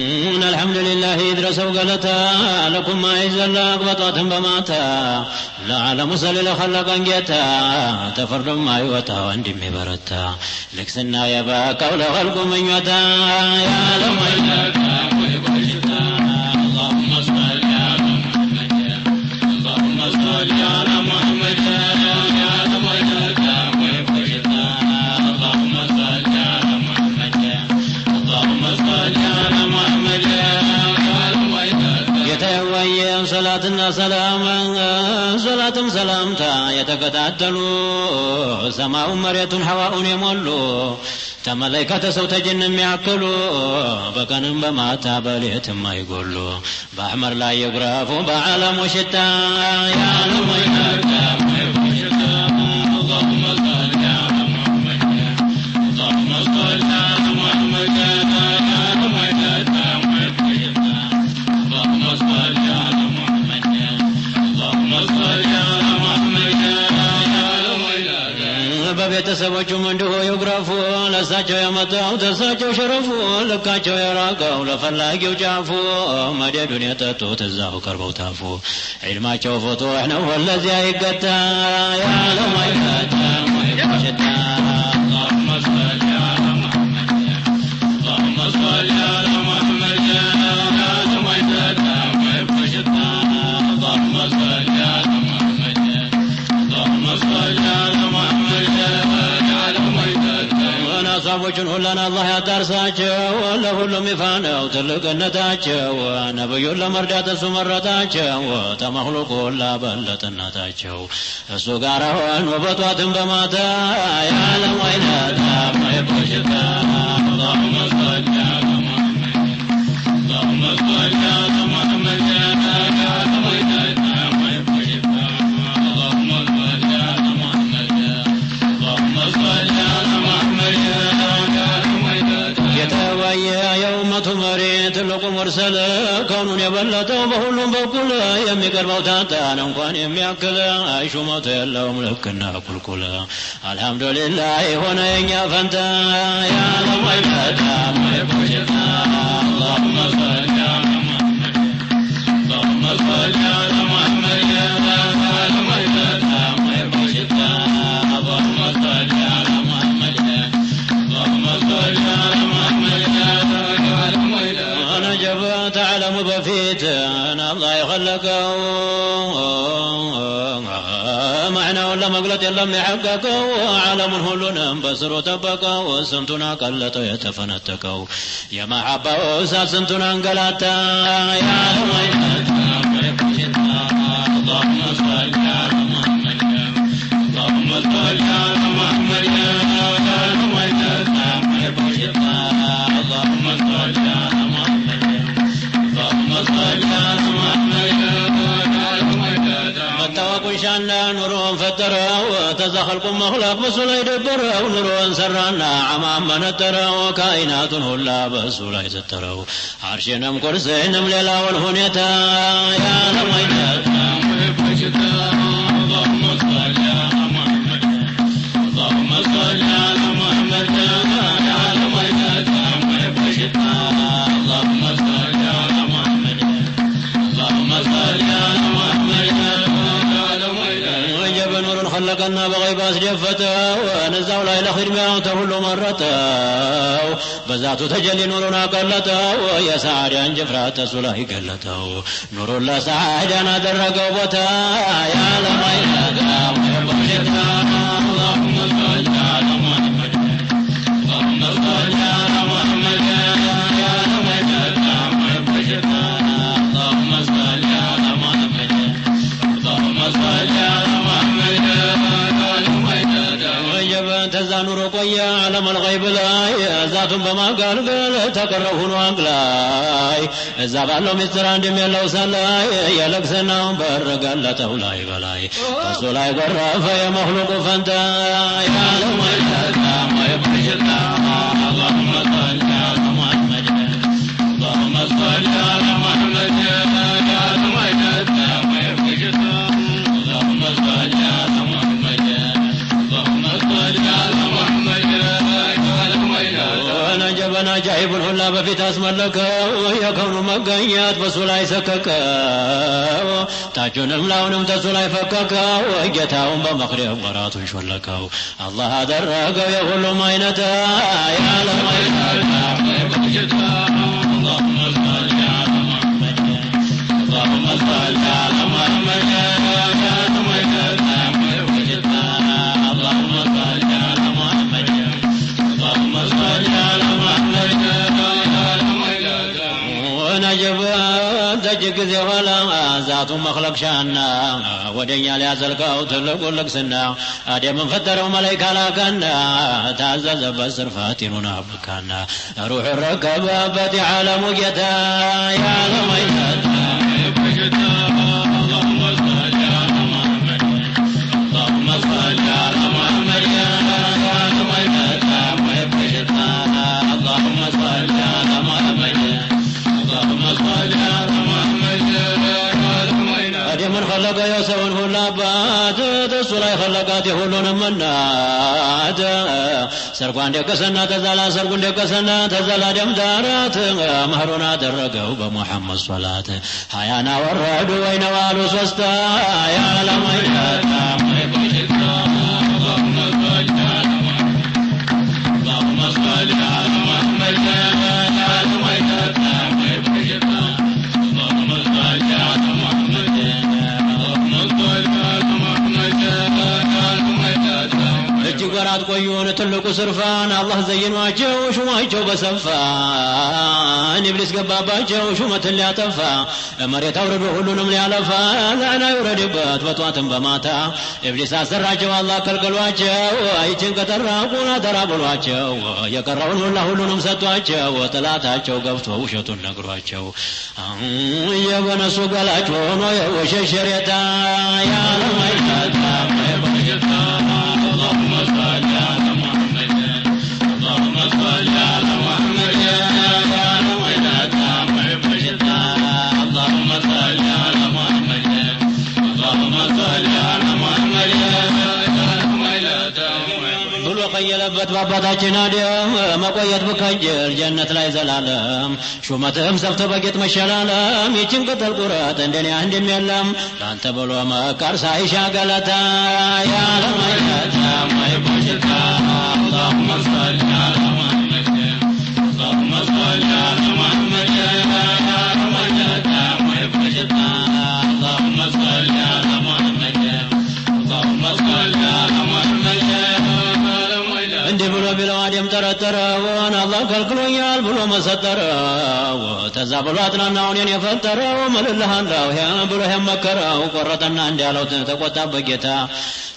الحمد لله يدرسوا قالتا لكم ما يزل أقبطات بماتا لا على مسل لخلق انجتا تفرد ما يوتا واندي مبرتا لك سنا يبا قول خلق من يوتا يا لميلتا ويبشتا اللهم صل على محمد اللهم صل على محمد يا لميلتا ويبشتا اللهم صل على محمد اللهم صل على محمد يتوي صلاتنا سلاما صلاة سلامتا يتقتاتلوا سماء مرية هواء يملوا تملكة صوت جن يعقلوا بكن بماتا بليت ما يقولوا بأحمر لا يقرافوا بعالم وشتا يا لميلتا ويبشتا اللهم صل على محمد اللهم صل على محمد يا لميلتا ويبشتا اللهم صل على محمد اللهم صل على محمد يا لميلتا በቤተሰቦቹ እንዲሁ ይግረፉ ለሳቸው የመጣው ተሳቸው ሸረፉ ልካቸው የራቀው ለፈላጊው ጫፉ መደዱን የጠጡት እዛው ቀርበው ታፉ ዒልማቸው ፍቱሕ ነው ወለዚያ ይገታ ያ ለማይገታ ወይበሽታ اللهم صل على محمد اللهم صل على محمد يا لميلتا ويبشتا اللهم صل على محمد اللهم صل على محمد صابوچن ሁላን አላህ ያዳርሳቸው ለሁሉም ይፋነው ትልቅነታቸው ነብዩን ለመርዳት እሱ መረጣቸው ተመኽሉቅ ሁላ በለጠናታቸው እሱ ጋር ሆኖ በጧትም በማታ ያለም ወይናታ ወይበሽታ اللهم صل على محمد اللهم صل على محمد يا لميلتا ويبشتا اللهم صل على محمد اللهم صل على محمد يتوي يومة مريت لكم مرسل كونون يبلتوا بهلهم بكل يمي قربوا تاتانا انقوان يمي اكل عيشوا موت يلهم لكنا كل الحمد لله هنا ينيا فانتا يا لميلتا ويبشتا اللهم صل على محمد اللهم صل على محمد يا لميلتا ويبشتا اللهم صل على محمد اللهم صل على محمد أنا جبت أعلم بفيت أنا الله يخلقه معنى ولا مقلت لم يحققه عالم هلنا بصر وتبقى وسمتنا قلت يتفنتكوا يا محبة وسمتنا انقلتا يا لميلتا ويبشتا اللهم صل على محمد اللهم صل على محمد يا لميلتا ويبشتا اللهم صل على محمد اللهم صل على محمد متوكل شان نورهم فتروا تزخلكم مخلق بسولا يدبروا نورهم سرانا عمام نتروا كائنات هلا بسولا يستروا عرشنم كرسينم ليلا والهنيتا يا لميلتا ويبشتا اللهم صل على محمد اللهم صل على محمد يا لميلتا ويبشتا اللهم صل على محمد اللهم صل على محمد يا لميلتا وجب نور خلقنا بغيب اسجفته ونزعوا لا إلى خدمه تهل مرته بذاته تجلي نورنا قلته يا سعد عن جفرات سلاهي قلته نور الله سعد انا درقوا بتا يا لميلتا ويبشتا اللهم صل على محمد اللهم صل على محمد يا لميلتا ويبشتا اللهم صل على محمد اللهم صل على محمد يا لميلتا وجب تزانور قيا علم الغيب لا ذات بما قال تقربون واقلاي زبالو مستران دم يلو سلاي يلكسنا برقلته لاي بلاي فسولاي قرف يا مخلوق فانتا يا لميلتا ويبشتا اللهم صل على محمد اللهم صل على محمد يا لميلتا ويبشتا اللهم صل على محمد اللهم صل على محمد يا لميلتا ونجبنا جايب الهلا በፊት አስመለከው የከውኑ መገኘት በሱ ላይ ሰከከው ታጁንም ላውንም ተሱ ላይ ፈከከው ጌታውን በመክረም ወራቱን ሾለከው አላህ አደረገው የሁሉም አይነት የዓለም አይነት اللهم صل على محمد اللهم صل على محمد اللهم صل على محمد ونجب تجك ذي ولا ذات مخلق شانا ودنيا ليازلكو تلقوا لقسنا آدم فتروا ملايكا لكنا تعزز بسر فاتننا بكانا روح الركبة عالم جتا يا لميتات اللهم صل على محمد اللهم صل على محمد يا لميتات اللهم صل على محمد اللهم صل على محمد من خلق يوسف هلابات تسولا خلقات يهولون منات سرقان دكسنا تزالا سرقان دكسنا تزالا دم دارات مهرونا درقوا بمحمد صلاة حيانا والرعد وين والو سوستا يا لميتات اللهم صل على محمد اللهم صل على محمد يا لميتات اللهم صل على محمد እጅገራት ቆዩን ትልቁ ስርፋን አላህ ዘይኗቸው ሹማቸው በሰፋን ኢብሊስ ገባባቸው ሹመትን ሊያጠፋ መሬት አውርዶ ሁሉንም ሊያለፋ ላዕና ይውረድበት በጧትም በማታ ኢብሊስ አሰራቸው አላህ ከልክሏቸው አይችን ከተራቁን አደራ ብሏቸው የቀረውን ሁሉንም ሰጥቷቸው ጥላታቸው ገብቶ ውሸቱን ነግሯቸው የበነሱ ገላጭ ሆኖ የውሸት ሸሬታ ያለማይታታ اللهم صل على محمد اللهم صل على محمد يا لميتات اللهم صل على محمد اللهم صل على محمد يا لميتات ብሎ ቀየለበት ባባታችን አደም መቆየት ብከጅል ጀነት ላይ ዘላለም ሹመትህም ሰፍቶ በጌጥ መሸላለም ይችን ቅጠል ቁረጥ እንደኔ አንድም የለም ላንተ ብሎ መቃር ሳይሻ ገለታ ያለማይታታ ማይቆሽታ اللهم صل على محمد اللهم صل على محمد يا لميتات ማይቆሽታ اللهم صل على محمد اللهم صل على محمد እንዲህ ብሎ ቢለው አደም ጠረጠረውን አላህ ከልክሎኛል ብሎ መሰጠረው ተዛ ብሎ አጥናናውን እኔን የፈጠረው ምልልሃለሁ ብሎ መከረው ቆረጠና እንዲያለው ተቆጣበት ጌታ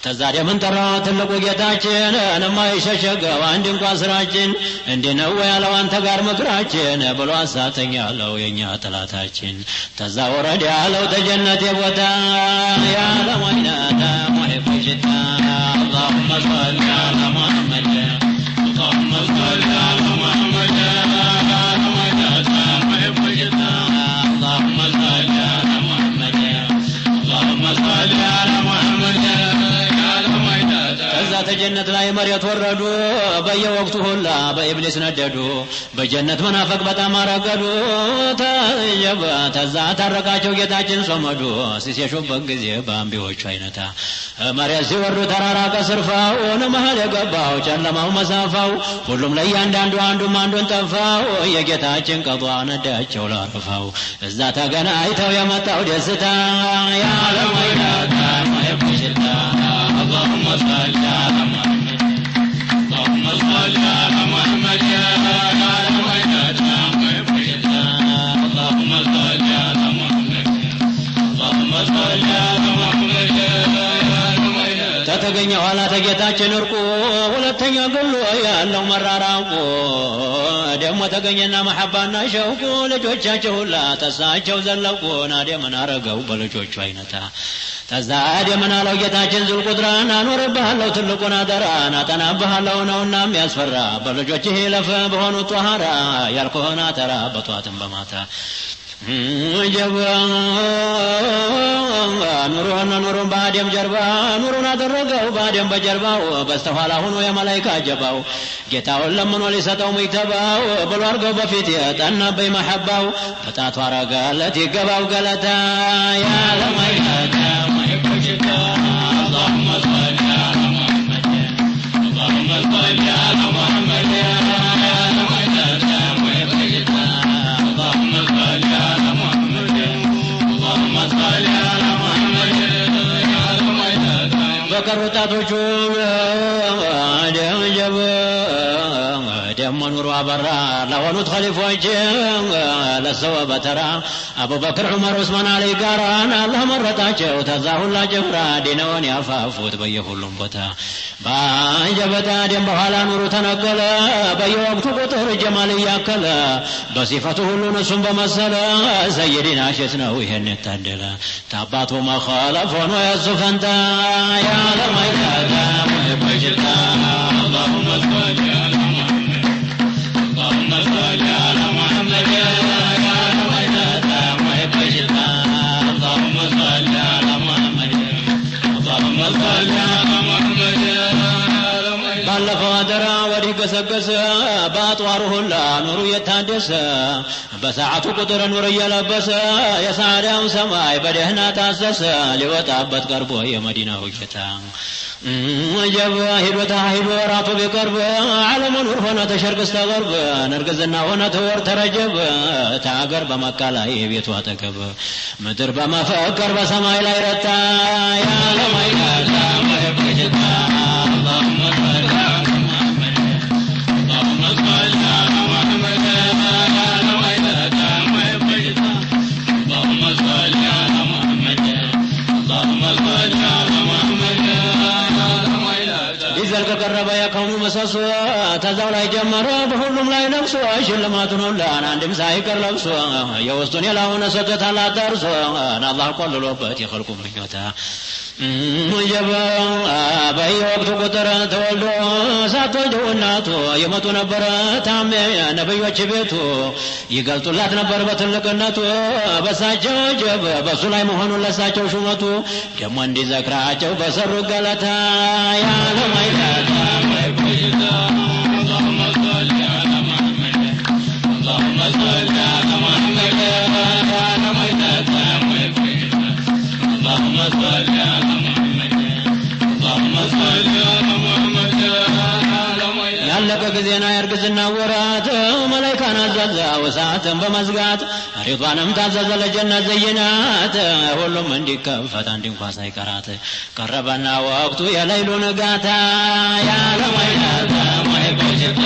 ተዛ አደምን ጠራው ትልቁ ጌታችን የማይሸሸገው አንድ እንኳን ስራችን እንዲህ ነው ያለው አንተ ጋር ምክራችን ብሎ አሳተኛለው የኛ ጠላታችን ተዛ ወረድ ያለው ተጀነት የቦታ ያለው አይናታ ማይፈሽታ اللهم صل على محمد اللهم صل على محمد اللهم صل على محمد اللهم صل على محمد ከዛ ተጀነት ላይ መሬት ወረዱ በየወቅቱ ሁላ በኢብሊስ ነደዱ በጀነት መናፈቅ በጣም አረገዱ ተዛ ታረቃቸው ጌታችን ሶመዱ ሲሸሹበት ጊዜ በአምቢዎቹ አይነታ መሬት ሲወርዱ ተራራቀ ስርፋው መሃል የገባው ጨለማው መሳፋው ሁሉም ለያንዳንዱ አንዱም አንዱን ጠፋው የጌታችን ቀጧ ነዳቸው ላረፋው እዛ ተገናኝተው የመጣው ደስታ ያለም አይናታ ማይፈሽታ اللهم صل على محمد اللهم صل على محمد يا لميتات اللهم صل على محمد اللهم صل على محمد ተተገኘ ኋላ ተጌታችን እርቁ ሁለተኛ ግሉ ያለው መራራቁ ደግሞ ተገኘና መሐባና ሸውቁ ልጆቻቸው ሁላ ተሳቸው ዘለቁና ደምን አረገው በልጆቹ አይነታ ተዛ አደምን አለው ጌታችን ዙልቁድራን አኖርብሃለሁ ትልቁን አደራን አጠናብሃለሁ ነውና የሚያስፈራ በልጆችህ ለፈ በሆኑ ጧሃራ ያልኩህን አተራ በጧትም በማታ جبا نورون بعدهم جربا نورون أدرجوا بعدهم بجربا بستفعله هو يا ملاك جباو جتاو لمن ولساتهم يتباو بالورقة بفتيات أن بمحبة فتاتوا رجالتي جباو قالتا يا لميتا ما يبجتا اللهم صل على محمد اللهم صل على محمد يا لميتا ما يبجتا اللهم صل على محمد اللهم صل على محمد يا لميتا بكرتا تجوب دم نور وبرا لو ندخل فوجه لسوا بترى أبو بكر عمر عثمان علي قران الله مرتاجه وتزاه الله جفرا دينون يفافوت بيهولم بتا باجبتا دم بحالا نور تنقل بيوقت قطر جمال يأكل بصفته كل نسم بمسلا سيدنا شسنا ويهن التدلا تاباتو ما خالفون ويصفنتا يا لميتا ويبجتا اللهم صل على اللهم صل على محمد يا لميتا ويبجتا اللهم صل على محمد اللهم صل على محمد يا لميتا ባለፈው አደራ ወዲህ ገሰገሰ በአጥዋሩ ሁላ ኑሩ የታደሰ በሰዓቱ ቁጥር ኑር እየለበሰ የሳዳም ሰማይ በደህና ታሰሰ ሊወጣበት ቀርቦ የመዲናው ጌታ وجب هدوتا هدو راتو بقرب عالم نور هنا تشرق استغرب نرقزنا هنا تور ترجب تاقر بمكة لا يبيت واتكب مدر بما فكر بسماء لا يرتا يا لميتا ما يبجتا اللهم صل على محمد اللهم صل على محمد يا لميتا ما يبجتا اللهم صل على محمد اللهم صل على محمد ይዘልቅ ቀረበ የከውኑ መሰሶ ተዛው ላይ ጀመረ በሁሉም ላይ ነፍሶ ሽልማቱን ሁላን አንድም ሳይቀር ለብሶ የውስጡን የላውን ሰጥቶታል አዳርሶ አላህ ቆልሎበት የኸልቁ ምኞታ ሙጀባ በየወቅቱ ቁጥር ተወልዶ ሳትወልደው እናቱ የመጡ ነበረ ታሜ ነብዮች ቤቱ ይገልጡላት ነበር በትልቅነቱ በሳቸው ጀብ በሱ ላይ መሆኑን ለሳቸው ሹመቱ ደሞ እንዲዘክራቸው በሰሩ ገለታ ያ ለማይታታ ማይቆይታ اللهم صل على محمد اللهم صل على محمد يا لميتا ማይቆይታ اللهم صل على محمد اللهم صل على محمد ያለቀ ጊዜና የእርግዝና ወራት መላእክት አዘዘ ወሳትን በመዝጋት ሪድዋንም ታዘዘ ለጀነት ዘይናት ሁሉም እንዲከፈት አንድ እንኳን ሳይቀራት ቀረበና ወቅቱ የሌሊቱ ንጋታ ያ ለማይታ ማይቆይታ